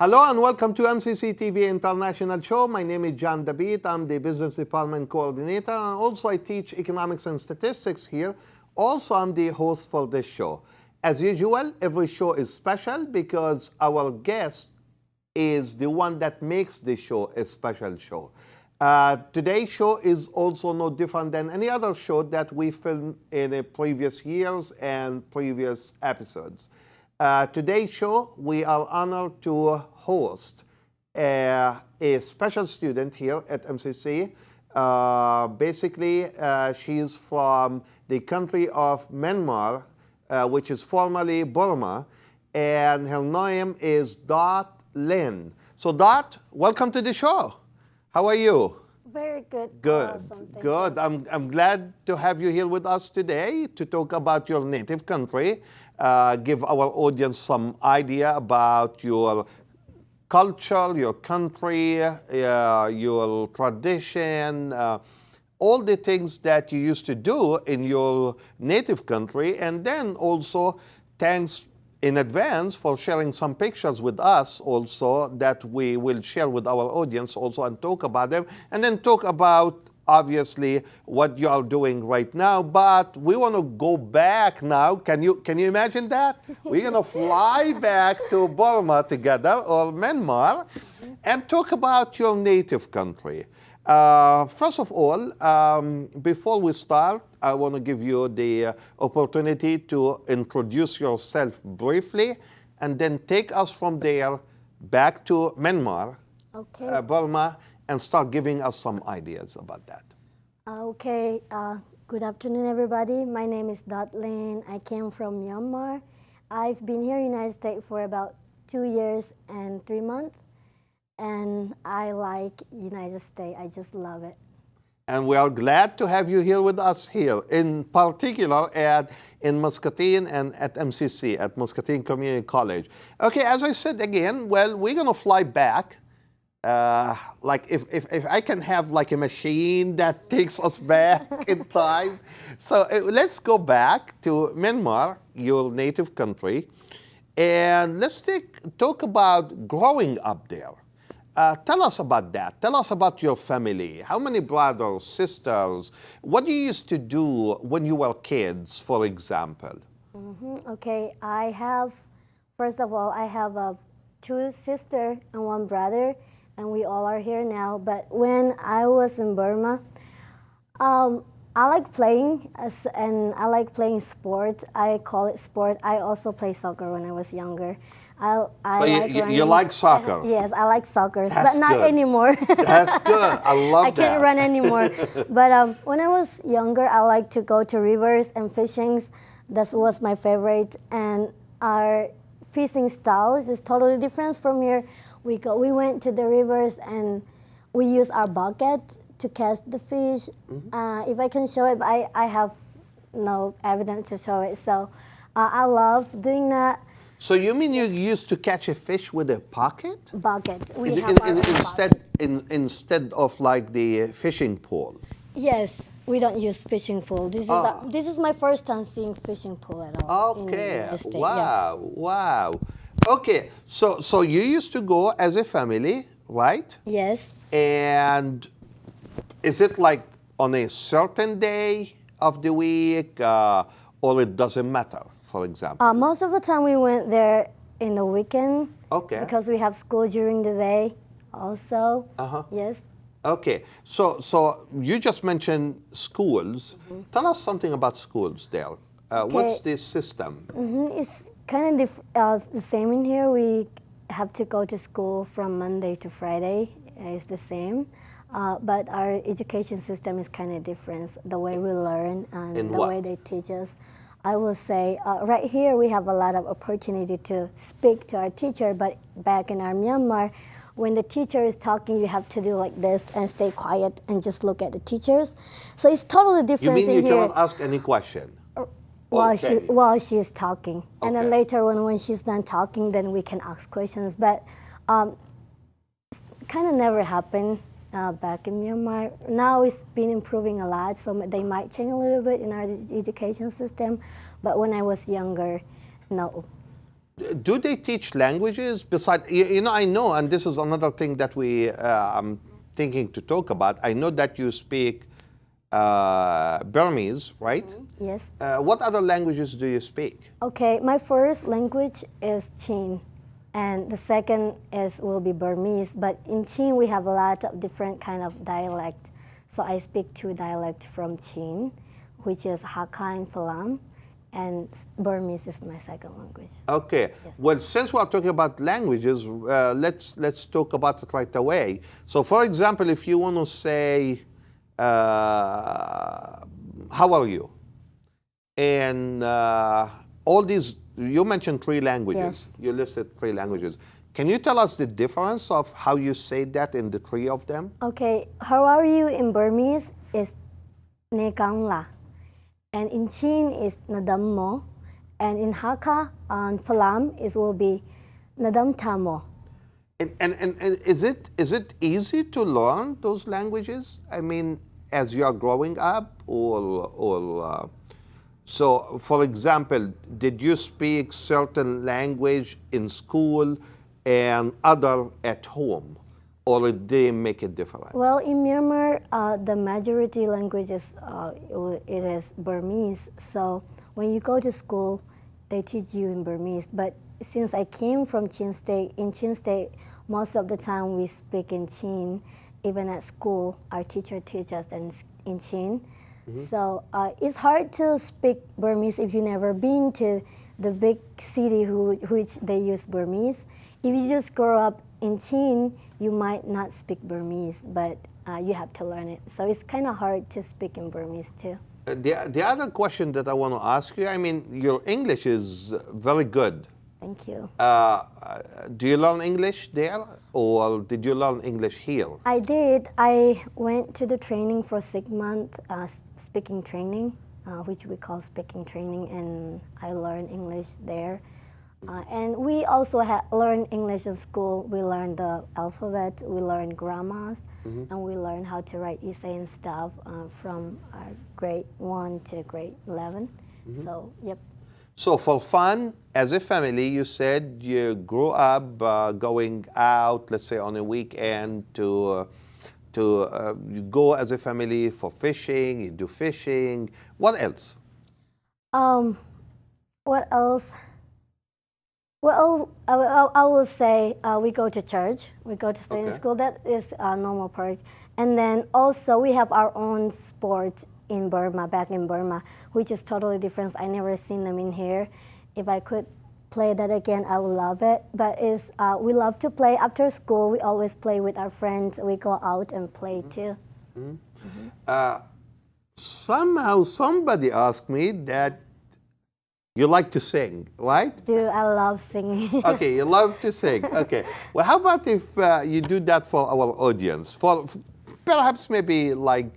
Hello and welcome to MCC TV International Show. My name is John David. I'm the Business Department Coordinator, and also I teach Economics and Statistics here. Also, I'm the host for this show. As usual, every show is special because our guest is the one that makes the show a special show. Today's show is also no different than any other show that we filmed in the previous years and previous episodes. Today's show, we are honored to host a special student here at MCC. Basically, she's from the country of Myanmar, which is formerly Burma, and her name is Dot Lin. So Dot, welcome to the show. How are you? Very good. Good, Awesome. Thank good. you. I'm glad to have you here with us today to talk about your native country, give our audience some idea about your culture, your country, your tradition, all the things that you used to do in your native country, and then also thanks in advance for sharing some pictures with us also that we will share with our audience also and talk about them, and then talk about obviously what you are doing right now. But we want to go back now. Can you imagine that? We're going to fly back to Burma together or Myanmar and talk about your native country. First of all, before we start, I want to give you the opportunity to introduce yourself briefly and then take us from there back to Myanmar, Okay. Burma, and start giving us some ideas about that. Okay. Good afternoon, everybody. My name is Dot Lin. I came from Myanmar. I've been here in the United States for about 2 years and 3 months, and I like United States. I just love it. And we are glad to have you here with us here, in particular in Muscatine and at MCC, at Muscatine Community College. Okay, as I said again, well, we're going to fly back. Like if I can have like a machine that takes us back in time. So let's go back to Myanmar, your native country, and let's talk about growing up there. Tell us about that. Tell us about your family. How many brothers, sisters? What you used to do when you were kids, for example? Okay. First of all, I have 2 sisters and 1 brother, and we all are here now. But when I was in Burma, I like playing, and I like playing sport. I call it sport. I also play soccer when I was younger. I So like you running. like soccer? Yes, I like soccer, That's but not good. anymore. That's good. I love I that. can't run anymore. But when I was younger, I liked to go to rivers and fishings. That was my favorite. And our fishing styles is totally different from here. We went to the rivers and we use our bucket to catch the fish. If I can show it, but I have no evidence to show it. So I love doing that. So you mean you used to catch a fish with a pocket? Bucket. We In- have in- our own bucket. instead of like the fishing pole. Yes, we don't use fishing pool. This is my first time seeing fishing pool at all. In the Okay. United States. Wow. Wow. Okay. So you used to go as a family, right? Yeah. Yes. And is it like on a certain day of the week, or it doesn't matter? For example. Most of the time we went there in the weekend. Okay. Because we have school during the day, also. Uh-huh. Yes. Okay, so you just mentioned schools. Tell us something about schools there. What's the system? It's kind of the same in here. We have to go to school from Monday to Friday. It's the same. But our education system is kind of different. The way we learn and In the what? way they teach us. I will say right here we have a lot of opportunity to speak to our teacher, but back in our Myanmar, when the teacher is talking, you have to do like this and stay quiet and just look at the teachers. So it's totally You different mean you in here cannot ask any question? while she's talking, and then Okay. later when she's done talking, then we can ask questions. But kind of never happened back in Myanmar. Now it's been improving a lot, so they might change a little bit in our education system. But when I was younger, no. Do they teach languages besides? I know, and this is another thing that I'm thinking to talk about. I know that you speak Burmese, right? Yes. What other languages do you speak? Okay, my first language is Chin, and the second will be Burmese. But in Chin, we have a lot of different kind of dialect. So I speak two dialects from Chin, which is Hakka and Falam, and Burmese is my second language. Okay. Yes. Well, since we're talking about languages, let's talk about it right away. So, for example, if you want to say, "How are you?" and all these, you mentioned three languages. Yes. You listed three languages. Can you tell us the difference of how you say that in the three of them? Okay, how are you in Burmese is Nekangla, and in Chin is Nadammo, and in Hakka and Falam it will be Nadamtamo. And is it easy to learn those languages? I mean, as you are growing up, or so, for example, did you speak certain language in school and other at home, or did they make it different? Well, in Myanmar, the majority language is it is Burmese. So when you go to school, they teach you in Burmese. But since I came from Chin State, in Chin State, most of the time we speak in Chin. Even at school, our teacher teaches us in Chin. So it's hard to speak Burmese if you've never been to the big city which they use Burmese. If you just grow up in Chin, you might not speak Burmese, but you have to learn it. So it's kind of hard to speak in Burmese too. The other question that I want to ask you, I mean, your English is very good. Thank you. Do you learn English there, or did you learn English here? I did. I went to the training for 6 months, speaking training, which we call speaking training, and I learned English there. And we also learned English in school. We learned the alphabet, we learned grammars, and we learned how to write essay and stuff from grade 1 to grade 11. So, yep. So for fun, as a family, you said you grew up going out, let's say on a weekend, to you go as a family for fishing. You do fishing. What else? What else? Well, I will say we go to church. We go to stay in Okay. school. That is a normal part. And then also we have our own sport in Burma, back in Burma, which is totally different. I never seen them in here. If I could play that again, I would love it. But we love to play after school. We always play with our friends. We go out and play too. Somehow somebody asked me that you like to sing, right? Dude, I love singing. Okay, you love to sing. Okay. Well, how about if you do that for our audience? For perhaps maybe like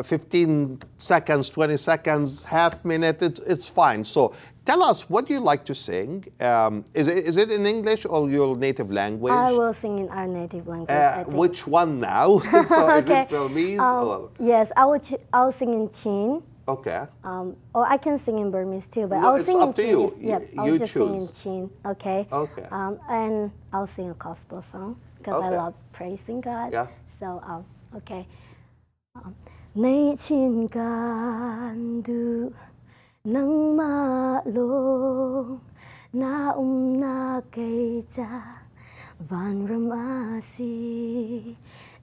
15 seconds, 20 seconds, half minute, it's fine. So tell us, what do you like to sing? Is it in English or your native language? I will sing in our native language, I think. Which one now? So is Okay. it Burmese or? Yes, I'll sing in Chin. Okay. Or I can sing in Burmese too, but No, I'll it's sing in up to Chin. you. Yep, I'll You just sing in choose. Chin. Okay. Okay. And I'll sing a gospel song because I Okay. love praising God. Yeah. So okay. Nay chin gan du nang ma long na na kay cha van ramasi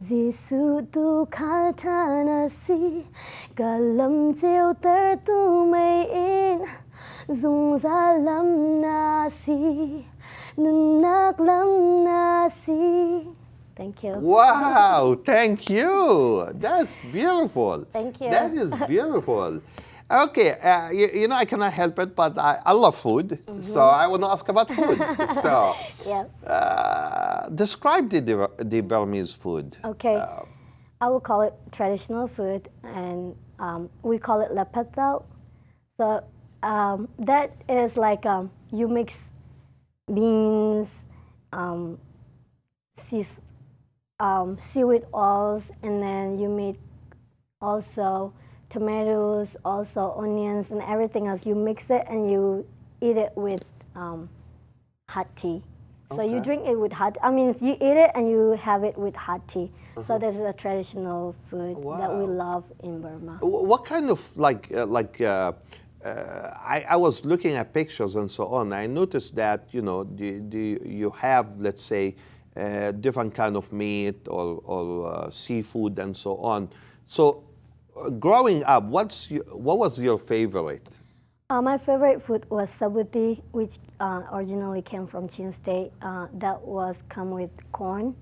jisu tu khal thana si galam cheu ter tu mai in zung za lam na si nun nak lam na si. Thank you. Wow, thank you. That's beautiful. Thank you. That is beautiful. Okay, you know, I cannot help it, but I love food, so I want to ask about food. So, Yeah. describe the Burmese food. Okay. I will call it traditional food, and we call it lepatao. So that is like you mix beans, seaweed oils, and then you make also tomatoes, also onions, and everything else. You mix it and you eat it with hot tea. So you Okay. drink it with hot. I mean, you eat it and you have it with hot tea. So this is a traditional food that we Wow. love in Burma. What kind of I was looking at pictures and so on. I noticed that you have, let's say, different kind of meat or seafood and so on. So growing up, what was your favorite? My favorite food was sabuti, which originally came from Chin State. That was come with corn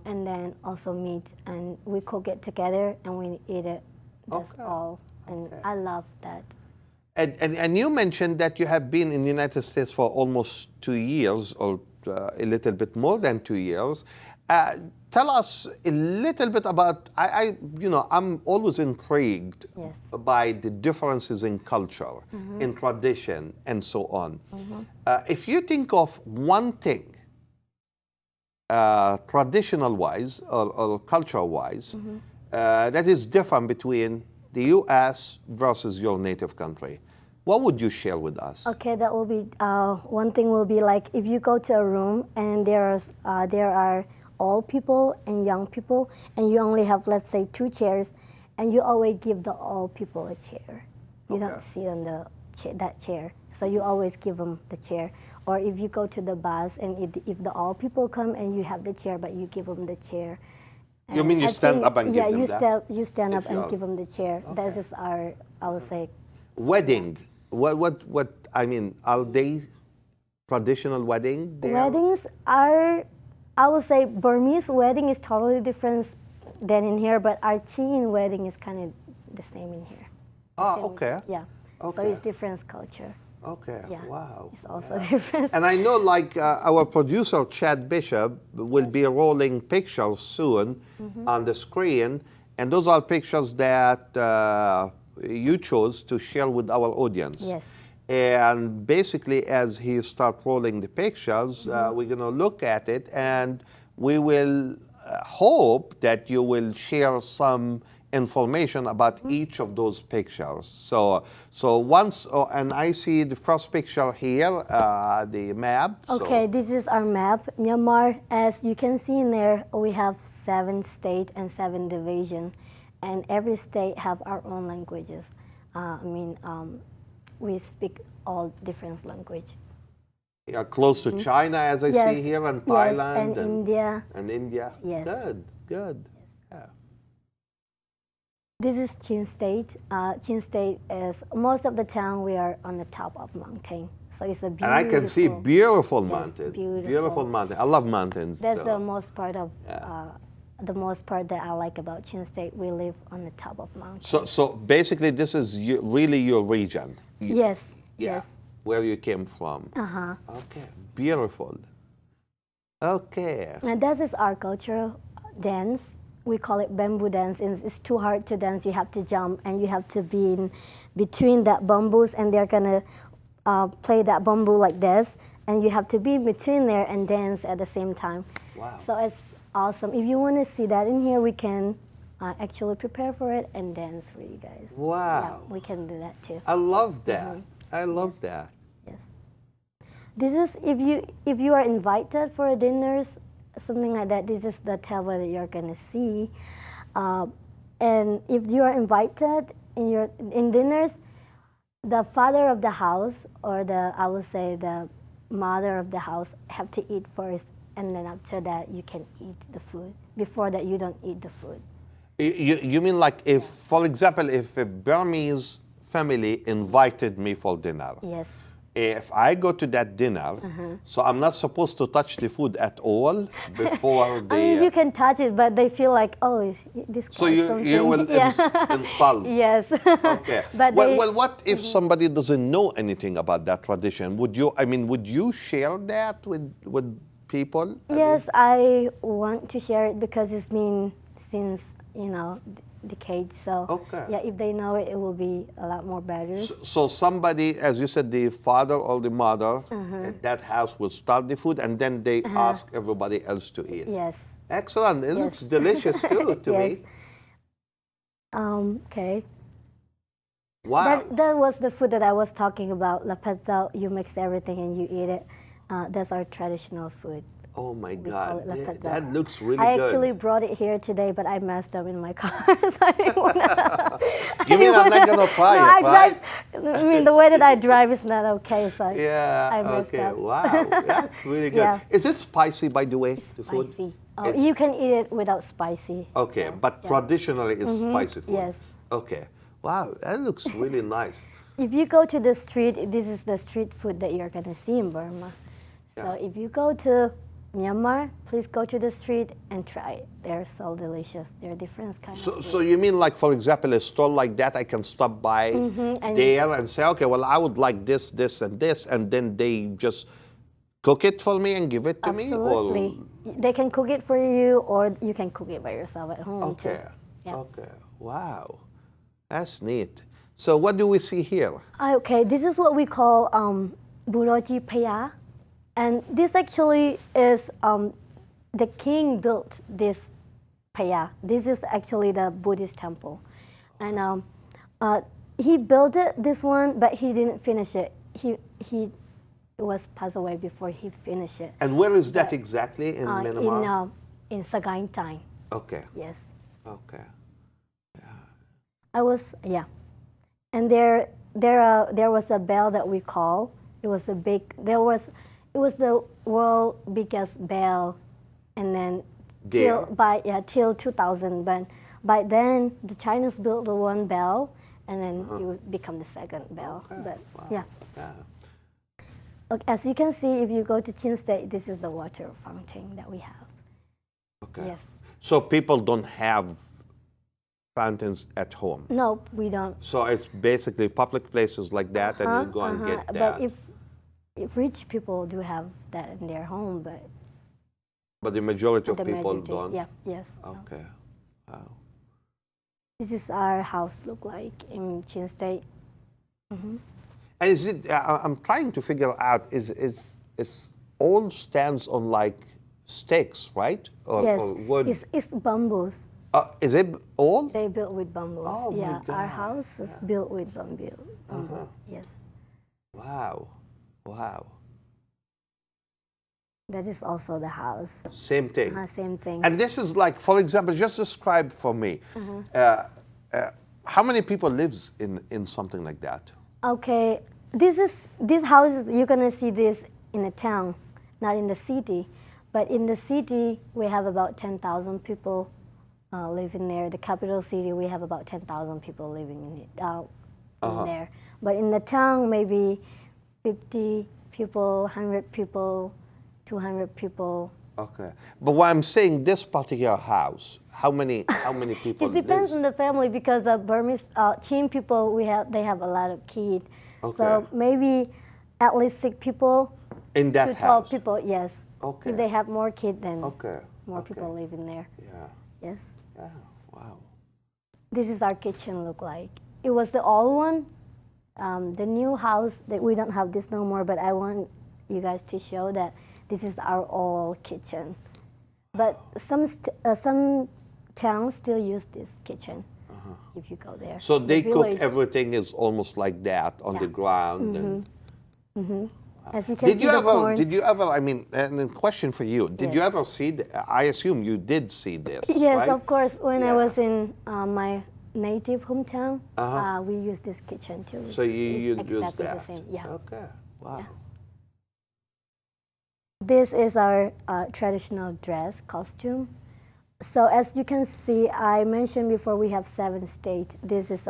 and then also meat, and we cook it together and we eat it. That's Okay. all, and Okay. I love that. And you mentioned that you have been in the United States for almost 2 years, or a little bit more than 2 years. Tell us a little bit about. I'm always intrigued Yes. by the differences in culture, in tradition, and so on. If you think of one thing, traditional-wise or culture-wise, that is different between the U.S. versus your native country, what would you share with us? Okay, that will be one thing. Will be like if you go to a room and there are old people and young people, and you only have, let's say, 2 chairs, and you always give the old people a chair. You Okay. don't sit on that chair, so you always give them the chair. Or if you go to the bus and if the old people come and you have the chair, but you give them the chair. You mean you I stand think- up and give them that? you stand up If you and are- give them the chair. That Okay. is our, I would say, Wedding. What? I mean, are they traditional wedding? there? weddings are, I would say, Burmese wedding is totally different than in here, but our Chilean wedding is kind of the same in here. Ah, Same- okay. Yeah. So Okay. it's different culture. Okay. Yeah. Wow. It's also different. And I know, like our producer Chad Bishop will be rolling pictures soon Mm-hmm. on the screen, and those are pictures that you chose to share with our audience. Yes. And basically, as he starts rolling the pictures, Mm-hmm. we're going to look at it, and we will hope that you will share some information about Mm-hmm. each of those pictures. So once, and I see the first picture here, the map. so- Okay, this is our map. Myanmar, as you can see in there, we have 7 states and 7 divisions, and every state have our own languages. We speak all different language. Yeah, close to China, as I see here, and Thailand, yes, and India. and India. Yes. Good. Yeah. This is Chin State. Chin State is most of the town. We are on the top of mountain, so it's a beautiful. And I can see beautiful Yes, mountain. beautiful. mountain. I love mountains. That's so. the most part of the most part that I like about Chin State. We live on the top of mountain. So basically, this is really your region. Yes. Yeah, Yes. where you came from. Okay, beautiful. Okay. And that is our cultural dance. We call it bamboo dance. It's too hard to dance. You have to jump and you have to be in between that bamboos, and they're gonna play that bamboo like this, and you have to be in between there and dance at the same time. Wow. So it's awesome. If you want to see that in here, we can actually prepare for it and dance for you guys. Wow. Yeah, we can do that too. I love that. Mm-hmm. I love that. Yes. This is if you are invited for a dinners, something like that. This is the table that you're gonna see, and if you are invited in dinners, the father of the house or I would say the mother of the house have to eat first, and then after that you can eat the food. Before that, you don't eat the food. You mean like if, for example, if a Burmese family invited me for dinner, Yes. if I go to that dinner, so I'm not supposed to touch the food at all before the. I mean, you can touch it, but they feel like, oh, this. So guy you something. will insult. Yes. Okay. But well, what if somebody doesn't know anything about that tradition? Would you share that with people? Yes, I want to share it because it's been since decades. So Okay. yeah, if they know it, it will be a lot more better. So somebody, as you said, the father or the mother Uh-huh. at that house will start the food, and then they ask everybody else to eat. Yes. Excellent. It looks delicious too to Yes. me. Okay. Wow. That was the food that I was talking about. La pata, you mix everything and you eat it. That's our traditional food. Oh my We call God, it lakadza. that looks really I good. actually brought it here today, but I messed up in my car, so I didn't wanna. You mean I'm not gonna try no, it, I right? drive. I mean, the way that I drive is not okay, so Yeah. I messed Okay. up. Wow, that's really good. Yeah. Is it spicy, by the way? The food? Spicy. Oh, It's- you can eat it without spicy. Okay, so, but yeah. traditionally it's spicy food. Yes. Okay. Wow, that looks really nice. If you go to the street, this is the street food that you're gonna see in Burma. So Yeah. if you go to Myanmar, please go to the street and try it. They're so delicious. They're different kind of So, food. so you mean like, for example, a store like that, I can stop by and- there and say, okay, well, I would like this, this, and this, and then they just cook it for me and give it to me? Absolutely. They can cook it for you, or you can cook it by yourself at home. too. Okay. Yeah. Okay. Wow. That's neat. So what do we see here? Okay, this is what we call Buroji Paya. And this actually is the king built this Paya. This is actually the Buddhist temple. And he built it, this one, but he didn't finish it. He was passed away before he finished it. And where is that exactly in Myanmar? In Sagaing, Okay. yes. Okay. Yeah. And there was a bell that we call. It was the world biggest bell, and then There? till 2000. But by then the Chinese built the one bell, and then it would become the second bell. Okay. But Wow. yeah. Yeah. Okay, as you can see, if you go to Chin State, this is the water fountain that we have. Okay. Yes. So people don't have fountains at home. No, we don't. So it's basically public places like that, and you go and get that. But if rich people do have that in their home, but the majority of the people majority, don't. yeah, yes. no. Okay. Wow. This is our house look like in Chin State. And is it? I'm trying to figure out. Is all stands on like stakes, right? Or, Yes, or wood? it's bamboos. Is it all? They built with bamboos. Oh, my yeah, our God. house is built with bamboos. Yes, Wow. Wow. that is also the house. Same thing. Same thing. And this is like, for example, just describe for me. How many people lives in something like that? Okay, these houses, you're gonna see this in the town, not in the city. But in the city, we have about 10,000 people living there. The capital city, we have about 10,000 people living in it, in there. But in the town, maybe 50 people, 100 people, 200 people. Okay. But what I'm saying, this particular house, how many people It depends lives? on the family because the Burmese Chin people, they have a lot of kids. Okay. So maybe at least 6 people In that to 12 house? people, yes. Okay. If they have more kids, then Okay. more Okay. people live in there. Yeah. Yes. Yeah. Wow. This is our kitchen look like. It was the old one. The new house, that we don't have this no more, but I want you guys to show that this is our old kitchen. But some towns still use this kitchen if you go there. So The they cook village, everything is almost like that on the Yeah. ground. And as you can did see you the ever? corn. Did you ever? I mean, and a question for you. Did you Yes. ever see? I assume you did see this. Yes, right? of course. When I Yeah. was in my native hometown, Uh-huh. we used this kitchen too. So you It's use exactly that. the same. Yeah. Okay. Wow. This is our traditional dress costume. So as you can see, I mentioned before we have 7 states. This is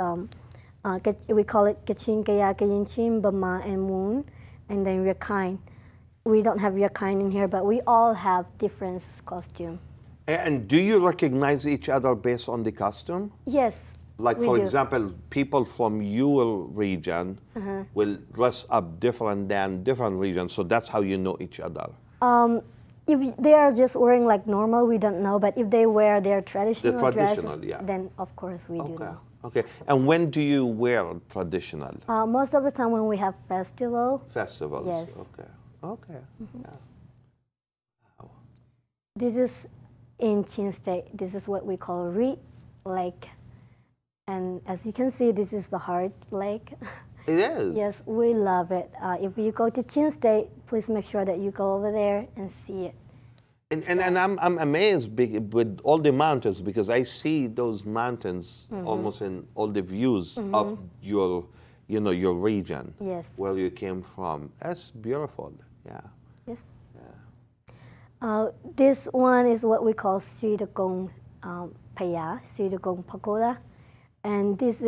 we call it Kachin, Kaya, Kayinchim, Bama, and Moon, and then Rakhine. We don't have Rakhine in here, but we all have different costume. And do you recognize each other based on the costume? Yes. Like, we for do. example, people from your region will dress up different than different regions, so that's how you know each other. If they are just wearing like normal, we don't know. But if they wear their traditional traditional, dresses, yeah. then of course we do Okay. know. Okay. And when do you wear traditional Most of the time when we have festival, festivals? Yes. Okay. Okay. Yeah. this is in Chin State. This is what we call Reed Lake. And as you can see, this is the Heart Lake. It is. Yes, we love it. If you go to Chin State, please make sure that you go over there and see it. And I'm amazed with all the mountains because I see those mountains almost in all the views of your, your region. Yes. Where you came from. That's beautiful. Yeah. Yes. This one is what we call Sritagong Paya, Sritagong Pagoda, and this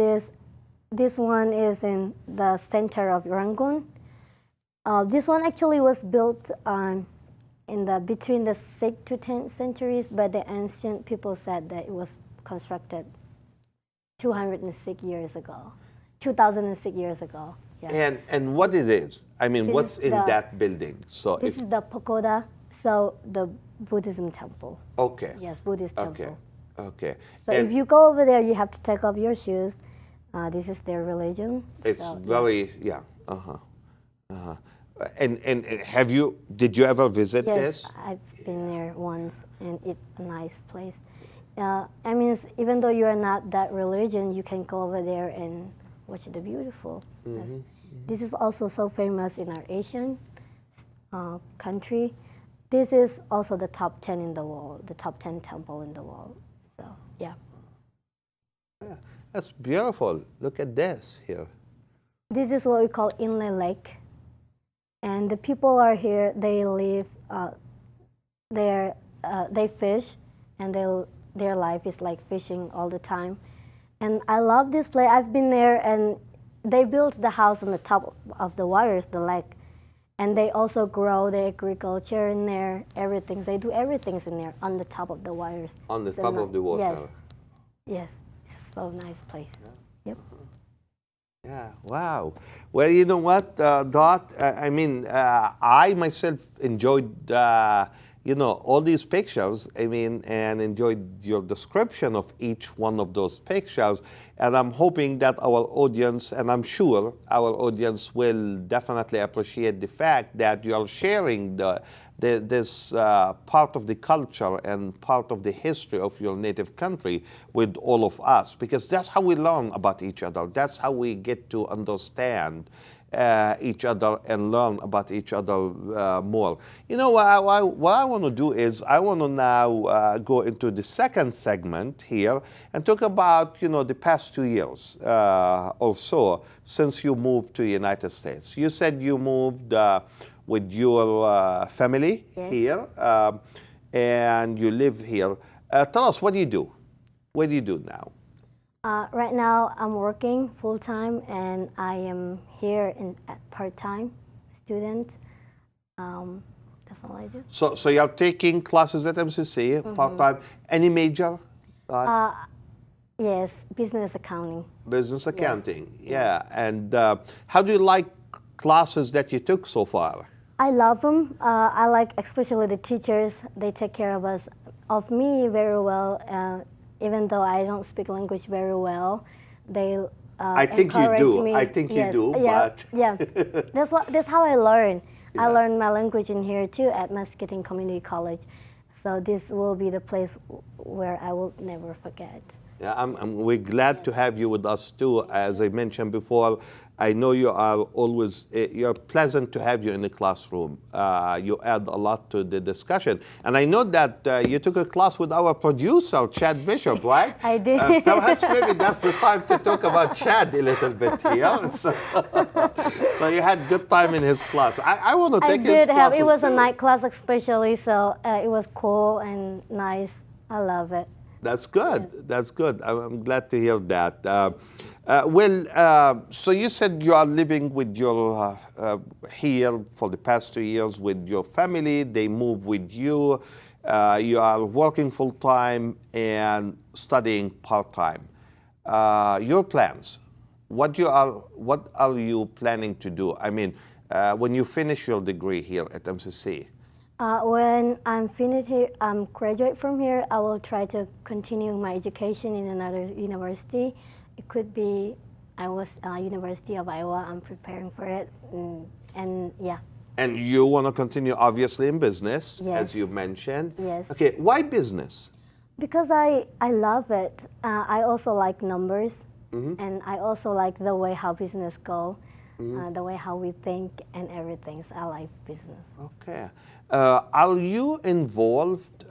one is in the center of Rangoon. This one actually was built between the 6th to 10th centuries, but the ancient people said that it was constructed 206 years ago, 2006 years ago. Yeah. And what it is? I mean, This what's is in the- that building? So This is the pagoda, so the Buddhism temple. okay. Yes, Buddhist Okay. temple. Okay. So And if you go over there, you have to take off your shoes. This is their religion. it's so, very And did you ever visit Yes, this? I've been there once, and it's a nice place. I mean, even though you are not that religion, you can go over there and watch the beautiful. Yes. This is also so famous in our Asian country. This is also the top 10 in the world, the top 10 temple in the world. So, yeah. Yeah, that's beautiful. Look at this here. This is what we call Inle Lake. And the people are here, they live, they fish, and their life is like fishing all the time. And I love this place. I've been there, and they built the house on the top of the waters, the lake. And they also grow the agriculture in there, everything. They do everything in there on the top of the waters. On the So top of the water. Yes. Yes. It's a so nice place. Yep. Yeah, wow. Well, you know what, Dot? I myself enjoyed, all these pictures. And enjoyed your description of each one of those pictures. And I'm hoping that our audience, and I'm sure our audience will definitely appreciate the fact that you are sharing this part of the culture and part of the history of your native country with all of us, because that's how we learn about each other. That's how we get to understand each other and learn about each other more. You know, what I want to do is I want to now go into the second segment here and talk about, the past 2 years or so since you moved to the United States. You said you moved with your family Yes. here, and you live here. Tell us, what do you do? What do you do now? Right now, I'm working full time, and I am here at part time student. That's all I do. So you're taking classes at MCC part-time. Any major? Yes, business accounting. Business accounting. Yeah. And how do you like classes that you took so far? I love them. I like especially the teachers. They take care of me very well. Even though I don't speak language very well, they I think you encourage do. me. I think you do, Yeah, but yeah. That's how I learn. I Yeah. learned my language in here too at Muscatine Community College. So this will be the place where I will never forget. Yeah, we're glad to have you with us too. As I mentioned before, I know you are always, you're pleasant to have you in the classroom. You add a lot to the discussion. And I know that you took a class with our producer, Chad Bishop, right? I did. Perhaps maybe that's the time to talk about Chad a little bit here. So you had good time in his class. I want to I take his did have. It classes was a too. night class especially, so it was cool and nice. I love it. That's good. Yes. That's good. I'm glad to hear that. So you said you are living with your here for the past 2 years with your family. They move with you. You are working full time and studying part time. Your plans. What are you planning to do? I mean, when you finish your degree here at MCC. When I'm finished here, graduate from here, I will try to continue my education in another university. It could be University of Iowa. I'm preparing for it, and yeah. And you want to continue, obviously, in business, Yes. as you mentioned. Yes. Okay, why business? Because I love it. I also like numbers, And I also like the way how business go, the way how we think and everything. So I like business. Okay. Are you involved,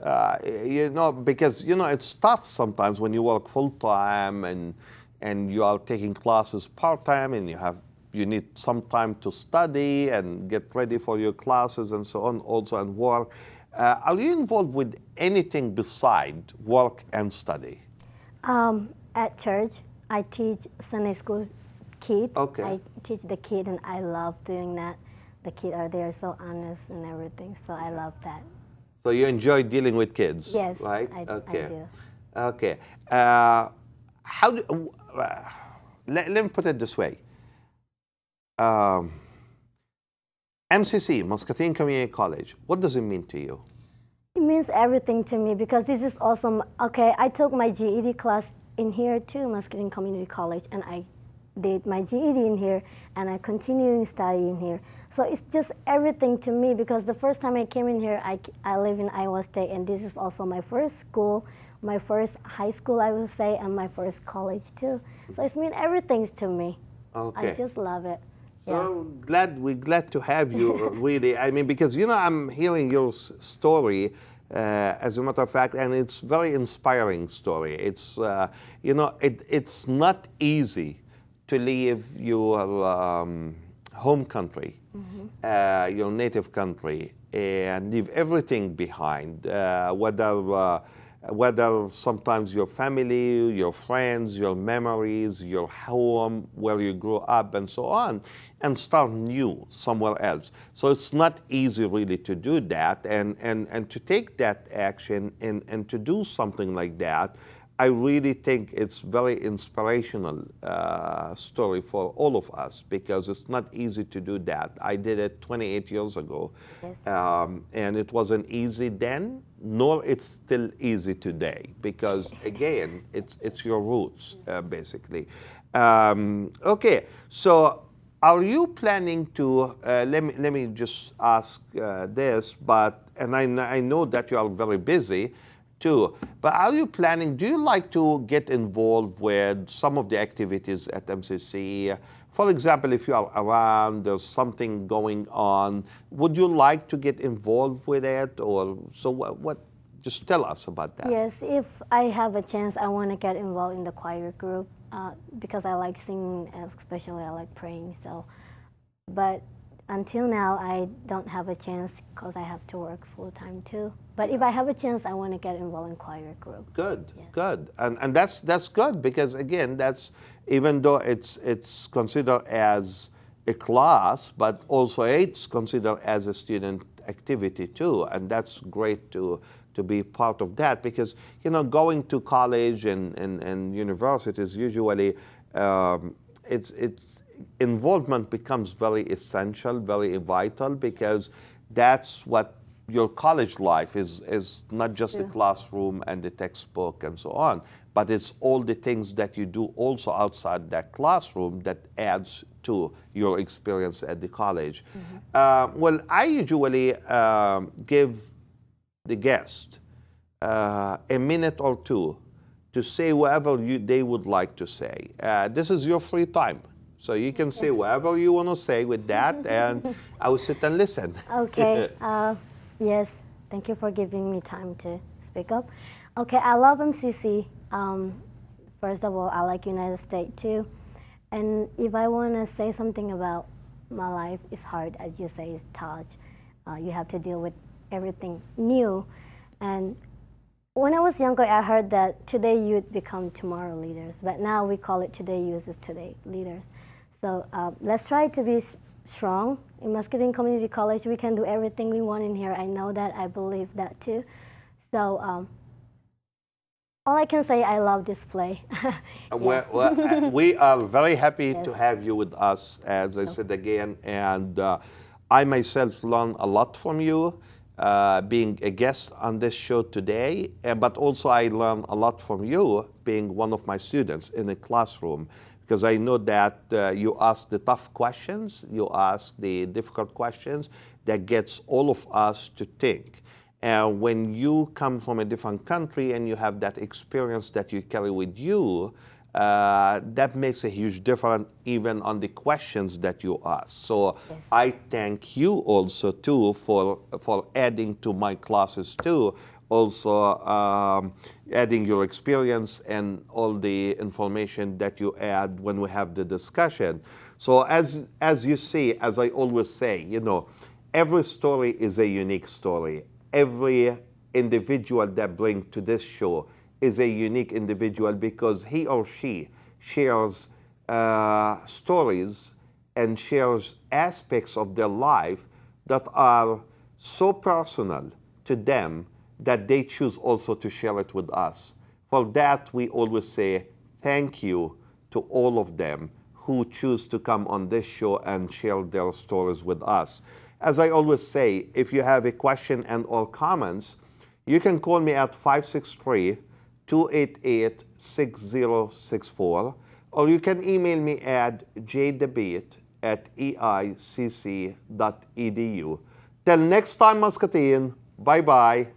because, it's tough sometimes when you work full-time and you are taking classes part-time and you need some time to study and get ready for your classes and so on also and work. Are you involved with anything beside work and study? At church, I teach Sunday school kid. Okay. I teach the kid, and I love doing that. The kids are there so honest and everything, so I love that. So you enjoy dealing with kids, Yes, right? I Okay. do. Okay. Let me put it this way. MCC, Muscatine Community College, what does it mean to you? It means everything to me because this is awesome. Okay, I took my GED class in here too, Muscatine Community College, and I did my GED in here, and I continuing studying here. So it's just everything to me because the first time I came in here, I live in Iowa State, and this is also my first school, my first high school, I would say, and my first college too. So it's mean everything to me. Okay. I just love it. So we're glad to have you, really. I mean, because, I'm hearing your story, as a matter of fact, and it's very inspiring story. It's, it's not easy to leave your home country, your native country, and leave everything behind, whether sometimes your family, your friends, your memories, your home, where you grew up, and so on, and start new somewhere else. So it's not easy really to do that, and to take that action and to do something like that. I really think it's very inspirational story for all of us because it's not easy to do that. I did it 28 years ago, Yes. and it wasn't easy then, nor it's still easy today because again, it's your roots basically. Okay, so are you planning to? Let me just ask this, and I know that you are very busy too. But are you planning, do you like to get involved with some of the activities at MCC? For example, if you are around, there's something going on, would you like to get involved with it? Or so what just tell us about that. Yes, if I have a chance, I want to get involved in the choir group because I like singing, especially I like praying. So, but until now, I don't have a chance because I have to work full time too. But if I have a chance, I want to get involved in choir group. Good, Yes. good, and that's good because again, that's even though it's considered as a class, but also it's considered as a student activity too, and that's great to be part of that because going to college and universities usually it's involvement becomes very essential, very vital because that's what your college life is not just the classroom and the textbook and so on, but it's all the things that you do also outside that classroom that adds to your experience at the college. Well, I usually give the guest a minute or two to say whatever they would like to say. This is your free time. So you can say whatever you want to say with that, and I will sit and listen. Okay. Yes. Thank you for giving me time to speak up. Okay. I love MCC. First of all, I like United States too. And if I want to say something about my life, it's hard, as you say, it's tough. You have to deal with everything new. And when I was younger, I heard that today youth become tomorrow leaders. But now we call it today youth is today leaders. So let's try to be strong. In Muscatine Community College, we can do everything we want in here. I know that. I believe that too. So all I can say, I love this play. Well, we are very happy to have you with us, as I said again, and I myself learned a lot from you being a guest on this show today, but also I learned a lot from you being one of my students in a classroom, because I know that you ask the tough questions, you ask the difficult questions that gets all of us to think. And when you come from a different country and you have that experience that you carry with you, that makes a huge difference even on the questions that you ask. So Yes. I thank you also too for adding to my classes too, also adding your experience and all the information that you add when we have the discussion. So as you see, as I always say, every story is a unique story. Every individual that bring to this show is a unique individual because he or she shares stories and shares aspects of their life that are so personal to them that they choose also to share it with us. For that, we always say thank you to all of them who choose to come on this show and share their stories with us. As I always say, if you have a question and or comments, you can call me at 563-288-6064, or you can email me at jdebate@eicc.edu. Till next time, Muscatine, bye-bye.